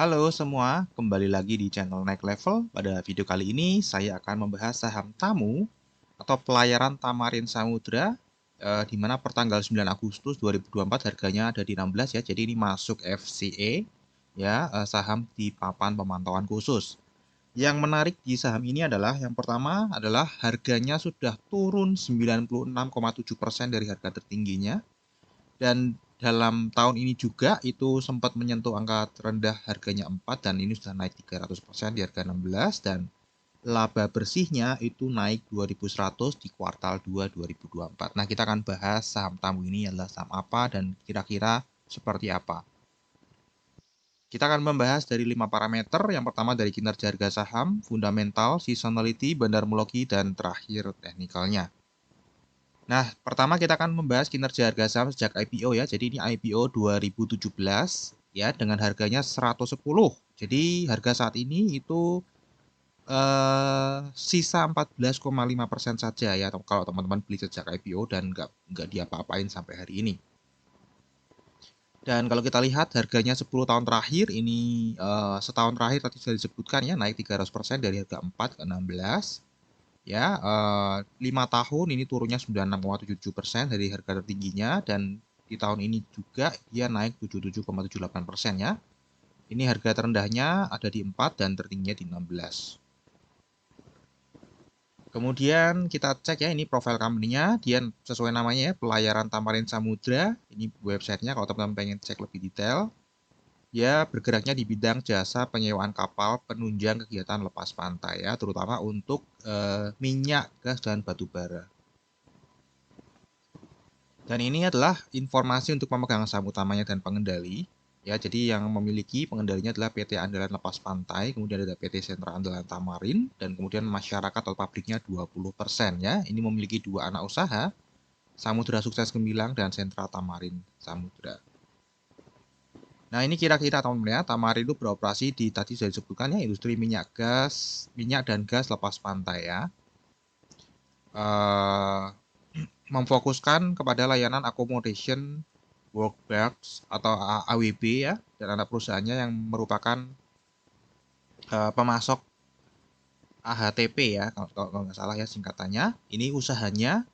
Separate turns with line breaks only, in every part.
Halo semua, kembali lagi di channel Naik Level. Pada video kali ini saya akan membahas saham Tamu atau pelayaran Tamarin Samudra di mana pertanggal 9 Agustus 2024 harganya ada di 16 ya. Jadi ini masuk FCA ya, saham di papan pemantauan khusus. Yang menarik di saham ini adalah yang pertama adalah harganya sudah turun 96,7% dari harga tertingginya. Dan dalam tahun ini juga itu sempat menyentuh angka terendah harganya 4 dan ini sudah naik 300% di harga 16 dan laba bersihnya itu naik 2.100 di kuartal 2 2024. Nah, kita akan bahas saham Tamu ini adalah saham apa dan kira-kira seperti apa. Kita akan membahas dari 5 parameter. Yang pertama dari kinerja harga saham, fundamental, seasonality, bandarmologi, dan terakhir teknikalnya. Nah, pertama kita akan membahas kinerja harga saham sejak IPO ya. Jadi ini IPO 2017 ya dengan harganya 110. Jadi harga saat ini itu sisa 14,5% saja ya kalau teman-teman beli sejak IPO dan nggak diapa-apain sampai hari ini. Dan kalau kita lihat harganya 10 tahun terakhir ini setahun terakhir tadi sudah disebutkan ya naik 300% dari harga 4 ke 16. Ya, 5 tahun ini turunnya 96,77% dari harga tertingginya dan di tahun ini juga dia naik 77,78% ya. Ini harga terendahnya ada di 4 dan tertingginya di 16. Kemudian kita cek ya ini profil company-nya, dia sesuai namanya ya, Pelayaran Tamarin Samudra. Ini websitenya kalau teman-teman pengen cek lebih detail. Ya, bergeraknya di bidang jasa penyewaan kapal penunjang kegiatan lepas pantai ya, terutama untuk minyak, gas, dan batu bara. Dan ini adalah informasi untuk pemegang saham utamanya dan pengendali. Ya, jadi yang memiliki pengendalinya adalah PT Andalan Lepas Pantai, kemudian ada PT Sentra Andalan Tamarin, dan kemudian masyarakat atau pabriknya 20% ya. Ini memiliki dua anak usaha, Samudra Sukses Gemilang dan Sentra Tamarin Samudra. Nah, ini kira-kira teman-teman ya, Tamarin itu beroperasi di tadi sudah disebutkan ya, industri minyak dan gas lepas pantai ya. Memfokuskan kepada layanan accommodation workbox atau AWB ya, dan anak perusahaannya yang merupakan pemasok AHTP ya, kalau nggak salah ya singkatannya. Ini usahanya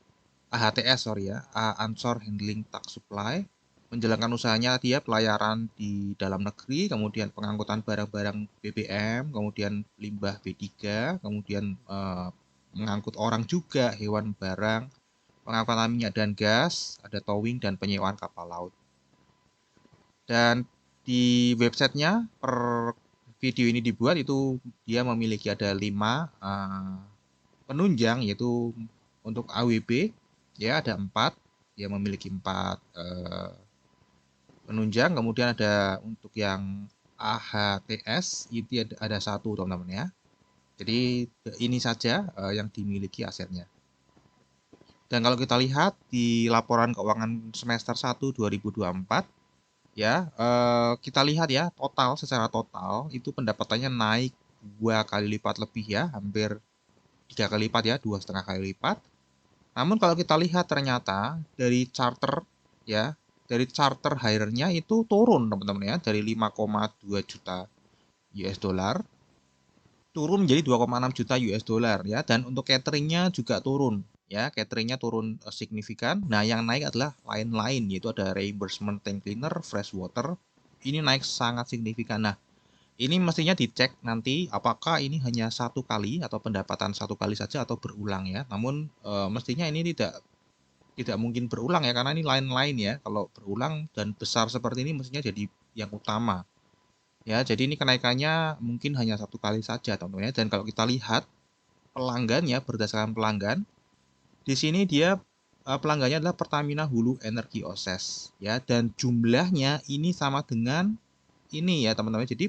AHTS sorry ya, Answer Handling Tax Supply, menjalankan usahanya dia pelayaran di dalam negeri, kemudian pengangkutan barang-barang BBM, kemudian limbah B3, kemudian mengangkut orang juga, hewan barang, pengangkutan minyak dan gas, ada towing dan penyewaan kapal laut. Dan di websitenya per video ini dibuat itu dia memiliki ada 5 penunjang yaitu untuk AWB ya ada 4, dia memiliki 4 penunjang, kemudian ada untuk yang AHTS itu ada 1 teman-teman ya. Jadi ini saja yang dimiliki asetnya. Dan kalau kita lihat di laporan keuangan semester 1 2024 ya, kita lihat ya secara total itu pendapatannya naik 2 kali lipat lebih ya, hampir 3 kali lipat ya, 2,5 kali lipat. Namun kalau kita lihat ternyata dari charter ya, dari charter hire-nya itu turun teman-teman ya, dari 5,2 juta US dollar turun menjadi 2,6 juta US dollar ya, dan untuk cateringnya juga turun ya, cateringnya turun signifikan. Nah, yang naik adalah lain-lain yaitu ada reimbursement tank cleaner, fresh water, ini naik sangat signifikan. Nah, ini mestinya dicek nanti apakah ini hanya satu kali atau pendapatan satu kali saja atau berulang ya. Namun mestinya ini tidak mungkin berulang ya, karena ini lain-lain ya. Kalau berulang dan besar seperti ini mestinya jadi yang utama. Ya, jadi ini kenaikannya mungkin hanya satu kali saja teman-teman ya. Dan kalau kita lihat pelanggannya berdasarkan pelanggan, di sini dia pelanggannya adalah Pertamina Hulu Energi Oses ya, dan jumlahnya ini sama dengan ini ya teman-teman. Jadi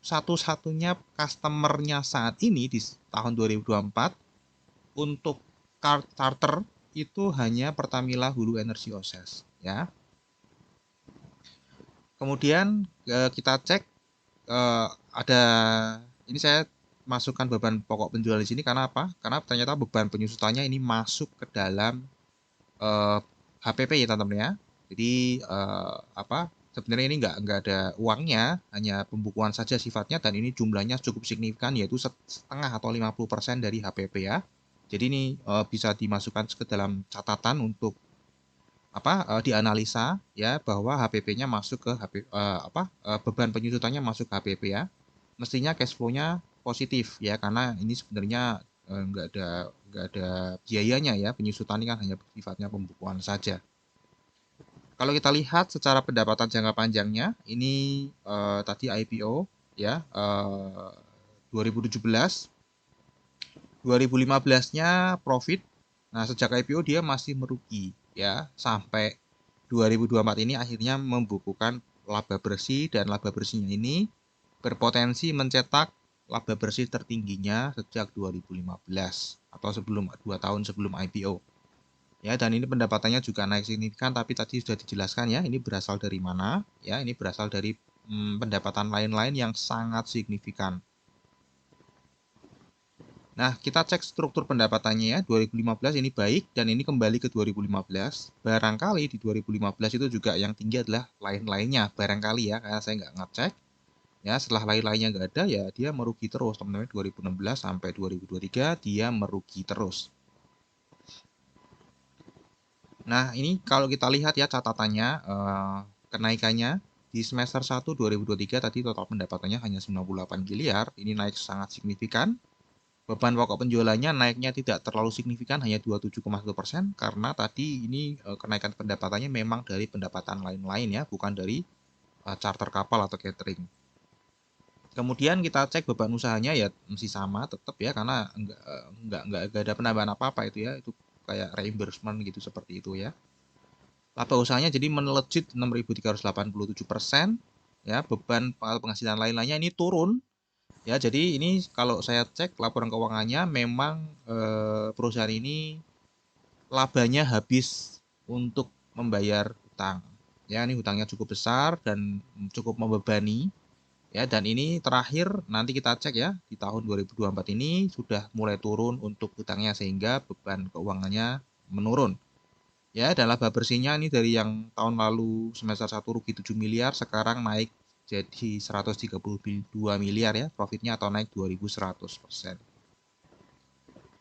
satu-satunya customernya saat ini di tahun 2024 untuk charter itu hanya Pertamina Hulu Energi Oses ya. Kemudian kita cek ada ini saya masukkan beban pokok penjualan di sini karena apa? Karena ternyata beban penyusutannya ini masuk ke dalam HPP ya teman-teman ya. Jadi apa? sebenarnya ini nggak ada uangnya, hanya pembukuan saja sifatnya, dan ini jumlahnya cukup signifikan, yaitu setengah atau 50% dari HPP ya. Jadi ini bisa dimasukkan ke dalam catatan untuk dianalisa ya, bahwa HPP-nya masuk ke beban penyusutannya masuk ke HPP ya. Mestinya cash flow-nya positif ya, karena ini sebenarnya nggak ada biayanya ya, penyusutan ini kan hanya sifatnya pembukuan saja. Kalau kita lihat secara pendapatan jangka panjangnya, ini tadi IPO ya, 2017, 2015-nya profit. Nah, sejak IPO dia masih merugi ya, sampai 2024 ini akhirnya membukukan laba bersih, dan laba bersihnya ini berpotensi mencetak laba bersih tertingginya sejak 2015 atau 2 tahun sebelum IPO. Ya, dan ini pendapatannya juga naik signifikan, tapi tadi sudah dijelaskan ya, ini berasal dari mana? Ya, ini berasal dari pendapatan lain-lain yang sangat signifikan. Nah, kita cek struktur pendapatannya ya, 2015 ini baik, dan ini kembali ke 2015. Barangkali di 2015 itu juga yang tinggi adalah lain-lainnya, barangkali ya, karena saya nggak ngecek. Ya, setelah lain-lainnya nggak ada, ya dia merugi terus, teman-teman. 2016 sampai 2023 dia merugi terus. Nah, ini kalau kita lihat ya catatannya, kenaikannya di semester 1 2023 tadi total pendapatannya hanya 98 miliar, ini naik sangat signifikan. Beban pokok penjualannya naiknya tidak terlalu signifikan, hanya 27,1%, karena tadi ini kenaikan pendapatannya memang dari pendapatan lain-lain ya, bukan dari charter kapal atau catering. Kemudian kita cek beban usahanya ya masih sama tetap ya, karena nggak ada penambahan apa-apa itu ya, itu kayak reimbursement gitu, seperti itu ya. Laba usahanya jadi melejit 6.387%, ya. Beban penghasilan lain-lainnya ini turun ya. Jadi ini kalau saya cek laporan keuangannya, memang perusahaan ini labanya habis untuk membayar hutang. Ya, ini hutangnya cukup besar dan cukup membebani ya, dan ini terakhir nanti kita cek ya, di tahun 2024 ini sudah mulai turun untuk hutangnya, sehingga beban keuangannya menurun. Ya, dan laba bersihnya ini dari yang tahun lalu semester 1 rugi 7 miliar, sekarang naik jadi 132 miliar ya profitnya, atau naik 2100%.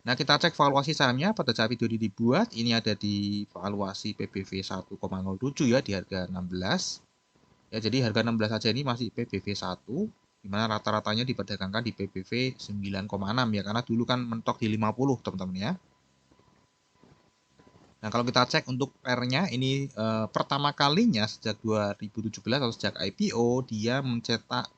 Nah, kita cek valuasi sahamnya pada saat video ini dibuat, ini ada di valuasi PBV 1,07 ya, di harga 16. Ya, jadi harga 16 saja ini masih PBV 1, di mana rata-ratanya diperdagangkan di PBV 9,6 ya, karena dulu kan mentok di 50 teman-teman ya. Nah, kalau kita cek untuk PER-nya ini pertama kalinya sejak 2017 atau sejak IPO dia mencetak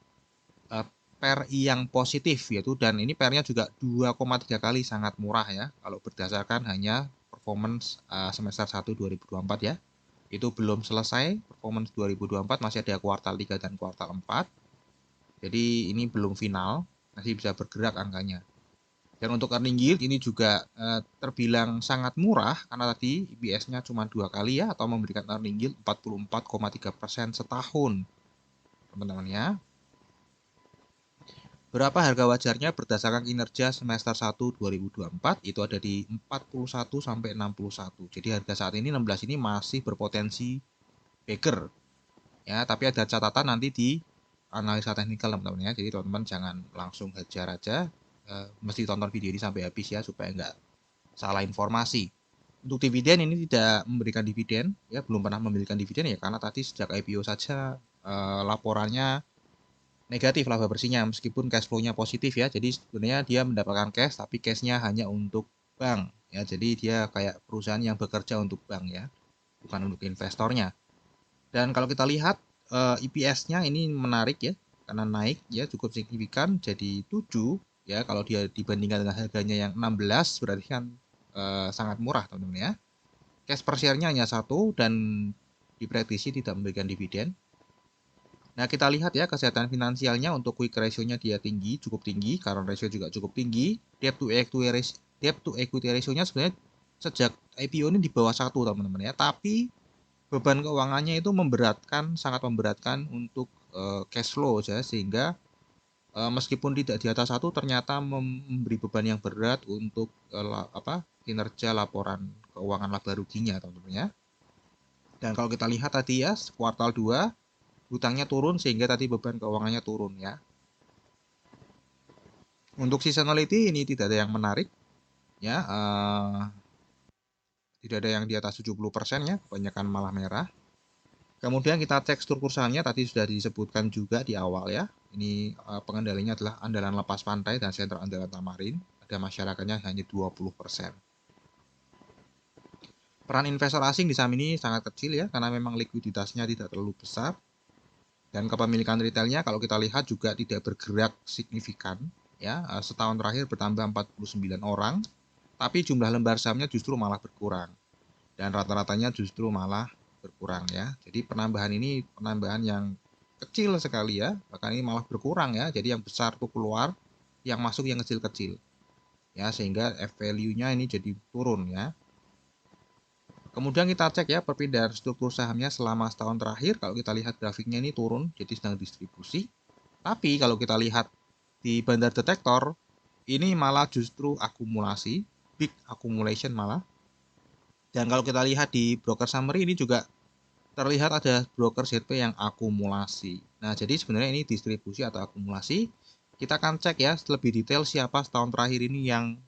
PER yang positif, yaitu, dan ini PER-nya juga 2,3 kali, sangat murah ya kalau berdasarkan hanya performance semester 1 2024 ya. Itu belum selesai performance 2024, masih ada kuartal 3 dan kuartal 4. Jadi ini belum final, masih bisa bergerak angkanya. Dan untuk earning yield ini juga terbilang sangat murah, karena tadi EPS-nya cuma 2 kali ya, atau memberikan earning yield 44,3% setahun, teman-teman ya. Berapa harga wajarnya berdasarkan kinerja semester 1 2024 itu ada di 41 sampai 61. Jadi harga saat ini 16 ini masih berpotensi beggar. Ya, tapi ada catatan nanti di analisa teknikal teman-teman ya. Jadi teman-teman jangan langsung hajar aja, mesti tonton video ini sampai habis ya, supaya nggak salah informasi. Untuk dividen ini tidak memberikan dividen ya, belum pernah memberikan dividen ya, karena tadi sejak IPO saja laporannya negatif laba bersihnya, meskipun cash flow-nya positif ya. Jadi sebenarnya dia mendapatkan cash, tapi cash-nya hanya untuk bank ya. Jadi dia kayak perusahaan yang bekerja untuk bank ya, bukan untuk investornya. Dan kalau kita lihat EPS-nya ini menarik ya, karena naik ya cukup signifikan jadi 7 ya. Kalau dia dibandingkan dengan harganya yang 16, berarti kan sangat murah teman-teman ya. Cash per share-nya hanya 1 dan diprediksi tidak memberikan dividen. Nah, kita lihat ya kesehatan finansialnya. Untuk quick ratio-nya dia tinggi, cukup tinggi, current ratio juga cukup tinggi. Debt to equity ratio-nya sebenarnya sejak IPO ini di bawah 1 teman-teman ya, tapi beban keuangannya itu sangat memberatkan untuk cash flow ya, sehingga meskipun tidak di atas 1, ternyata memberi beban yang berat untuk kinerja laporan keuangan laba ruginya teman-teman ya. Dan kalau kita lihat tadi ya kuartal 2 hutangnya turun sehingga tadi beban keuangannya turun ya. Untuk seasonality ini tidak ada yang menarik ya, tidak ada yang di atas 70% ya, kebanyakan malah merah. Kemudian kita cek struktur sahamnya, tadi sudah disebutkan juga di awal ya. Ini pengendalinya adalah andalan lepas pantai dan sentra andalan tamarin. Ada masyarakatnya hanya 20%. Peran investor asing di saham ini sangat kecil ya, karena memang likuiditasnya tidak terlalu besar. Dan kepemilikan retailnya kalau kita lihat juga tidak bergerak signifikan ya. Setahun terakhir bertambah 49 orang, tapi jumlah lembar sahamnya justru malah berkurang. Dan rata-ratanya justru malah berkurang ya. Jadi penambahan ini penambahan yang kecil sekali ya, bahkan ini malah berkurang ya. Jadi yang besar tuh keluar, yang masuk yang kecil-kecil ya, sehingga F value-nya ini jadi turun ya. Kemudian kita cek ya perpindahan struktur sahamnya selama setahun terakhir. Kalau kita lihat grafiknya ini turun, jadi sedang distribusi. Tapi kalau kita lihat di bandar detektor, ini malah justru akumulasi, big accumulation malah. Dan kalau kita lihat di broker summary ini juga terlihat ada broker ZP yang akumulasi. Nah, jadi sebenarnya ini distribusi atau akumulasi. Kita akan cek ya lebih detail siapa setahun terakhir ini yang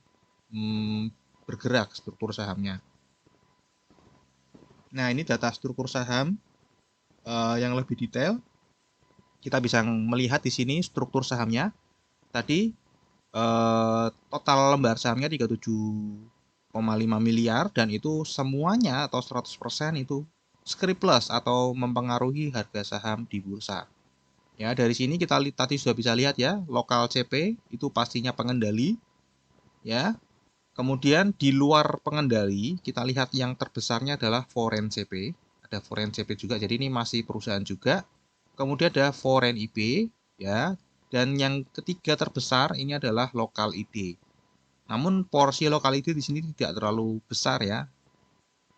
bergerak struktur sahamnya. Nah, ini data struktur saham yang lebih detail. Kita bisa melihat di sini struktur sahamnya. Tadi total lembar sahamnya 37,5 miliar dan itu semuanya atau 100% itu scriptless atau mempengaruhi harga saham di bursa. Ya, dari sini kita tadi sudah bisa lihat ya, lokal CP itu pastinya pengendali ya. Kemudian di luar pengendali, kita lihat yang terbesarnya adalah foreign CP. Ada foreign CP juga, jadi ini masih perusahaan juga. Kemudian ada foreign IP, ya. Dan yang ketiga terbesar ini adalah lokal ID. Namun porsi lokal ID di sini tidak terlalu besar ya,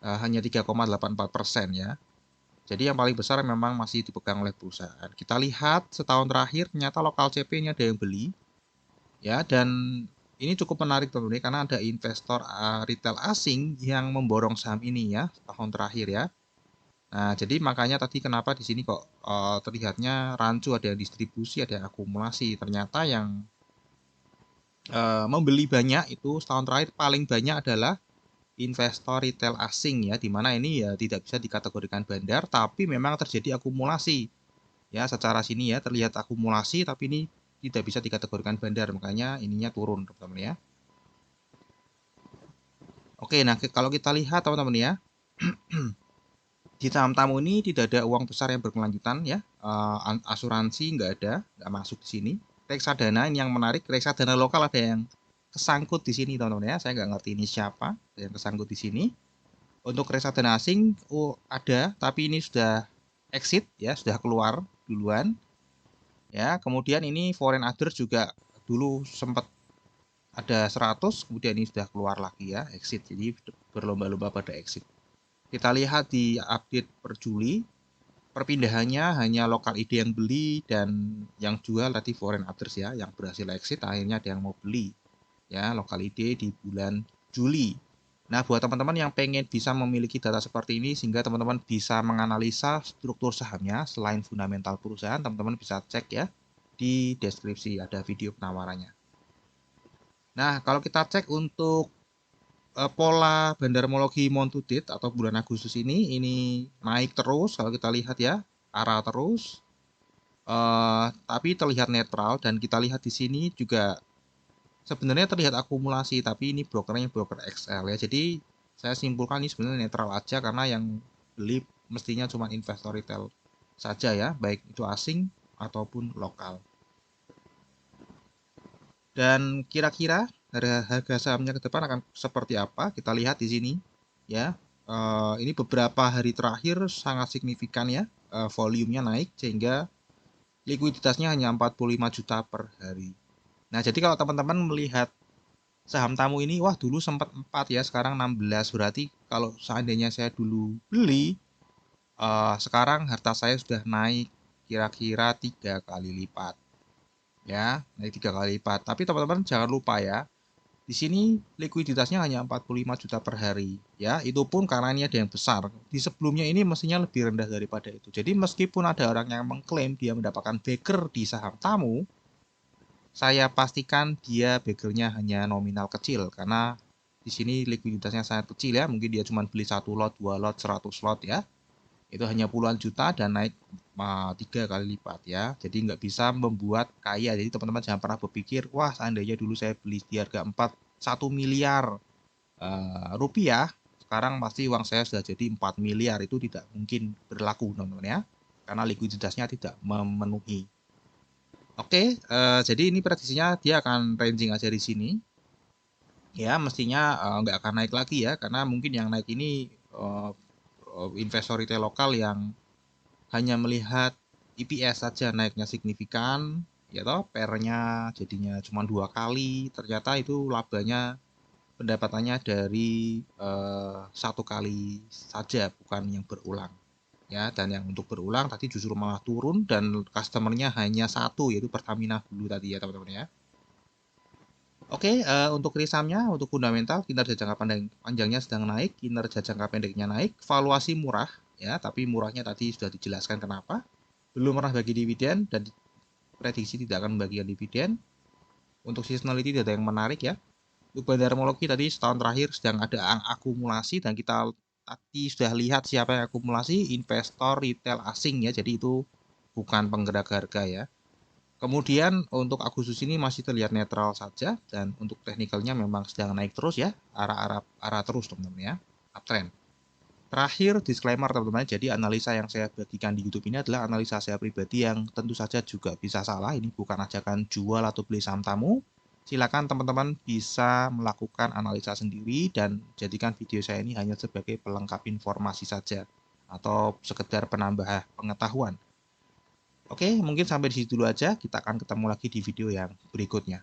hanya 3,84% ya. Jadi yang paling besar memang masih dipegang oleh perusahaan. Kita lihat setahun terakhir ternyata lokal CP ini ada yang beli, ya, dan ini cukup menarik teman-teman karena ada investor retail asing yang memborong saham ini ya tahun terakhir ya. Nah, jadi makanya tadi kenapa di sini kok terlihatnya rancu, ada yang distribusi, ada yang akumulasi. Ternyata yang membeli banyak itu setahun terakhir paling banyak adalah investor retail asing ya, dimana ini ya tidak bisa dikategorikan bandar, tapi memang terjadi akumulasi. Ya, secara sini ya terlihat akumulasi, tapi ini tidak bisa dikategorikan bandar, makanya ininya turun teman-teman ya. Oke, nah kalau kita lihat teman-teman ya, di saham tamu ini tidak ada uang besar yang berkelanjutan ya, asuransi nggak masuk di sini. Reksadana ini yang menarik, reksadana lokal ada yang kesangkut di sini teman-teman ya, saya nggak ngerti ini siapa yang kesangkut di sini. Untuk reksadana asing ada, tapi ini sudah exit ya, sudah keluar duluan. Ya, kemudian ini foreign others juga dulu sempat ada 100, kemudian ini sudah keluar lagi ya, exit. Jadi berlomba-lomba pada exit. Kita lihat di update per Juli, perpindahannya hanya lokal ID yang beli dan yang jual tadi foreign others ya, yang berhasil exit akhirnya ada yang mau beli ya, lokal ID di bulan Juli. Nah, buat teman-teman yang pengen bisa memiliki data seperti ini sehingga teman-teman bisa menganalisa struktur sahamnya selain fundamental perusahaan, teman-teman bisa cek ya di deskripsi ada video penawarannya. Nah, kalau kita cek untuk pola bandarmologi month to date atau bulan Agustus ini naik terus kalau kita lihat ya, arah terus. Tapi terlihat netral dan kita lihat di sini juga sebenarnya terlihat akumulasi, tapi ini brokernya broker XL ya. Jadi saya simpulkan ini sebenarnya netral aja karena yang beli mestinya cuma investor retail saja ya, baik itu asing ataupun lokal. Dan kira-kira harga sahamnya ke depan akan seperti apa? Kita lihat di sini ya. Ini beberapa hari terakhir sangat signifikan ya, volumenya naik sehingga likuiditasnya hanya 45 juta per hari. Nah, jadi kalau teman-teman melihat saham tamu ini, wah dulu sempat 4 ya, sekarang 16. Berarti kalau seandainya saya dulu beli, sekarang harta saya sudah naik kira-kira 3 kali lipat. Ya, naik 3 kali lipat. Tapi teman-teman jangan lupa ya, Di sini likuiditasnya hanya 45 juta per hari, ya. Itu pun karena ini ada yang besar. Di sebelumnya ini mestinya lebih rendah daripada itu. Jadi meskipun ada orang yang mengklaim dia mendapatkan backer di saham tamu, saya pastikan dia bakernya hanya nominal kecil karena di sini likuiditasnya sangat kecil ya. Mungkin dia cuma beli 1 lot, 2 lot, 100 lot ya. Itu hanya puluhan juta dan naik 3 kali lipat ya. Jadi nggak bisa membuat kaya. Jadi teman-teman jangan pernah berpikir, wah seandainya dulu saya beli di harga 1 miliar rupiah, sekarang pasti uang saya sudah jadi 4 miliar. Itu tidak mungkin berlaku teman-teman ya. Karena likuiditasnya tidak memenuhi. Oke, jadi ini prediksinya dia akan ranging aja di sini. Ya, mestinya nggak akan naik lagi ya, karena mungkin yang naik ini investor retail lokal yang hanya melihat EPS saja naiknya signifikan, ya toh, PR-nya jadinya cuma 2 kali, ternyata itu labanya pendapatannya dari 1 kali saja, bukan yang berulang. Ya, dan yang untuk berulang tadi justru malah turun dan customernya hanya satu, yaitu Pertamina dulu tadi ya teman-teman ya. Oke, untuk risamnya, untuk fundamental, kinerja jangka panjangnya sedang naik, kinerja jangka pendeknya naik, valuasi murah, ya, tapi murahnya tadi sudah dijelaskan kenapa. Belum pernah bagi dividen dan prediksi tidak akan membagikan dividen. Untuk seasonality tidak ada yang menarik ya. Untuk bandarmologi tadi setahun terakhir sedang ada akumulasi dan kita tadi sudah lihat siapa yang akumulasi, investor retail asing ya, jadi itu bukan penggerak harga ya. Kemudian untuk Agustus ini masih terlihat netral saja dan untuk teknikalnya memang sedang naik terus ya, arah terus teman-teman ya, uptrend. Terakhir disclaimer teman-teman, jadi analisa yang saya bagikan di YouTube ini adalah analisa saya pribadi yang tentu saja juga bisa salah. Ini bukan ajakan jual atau beli saham tamu. Silakan teman-teman bisa melakukan analisa sendiri dan jadikan video saya ini hanya sebagai pelengkap informasi saja atau sekedar penambah pengetahuan. Oke, mungkin sampai di situ dulu aja. Kita akan ketemu lagi di video yang berikutnya.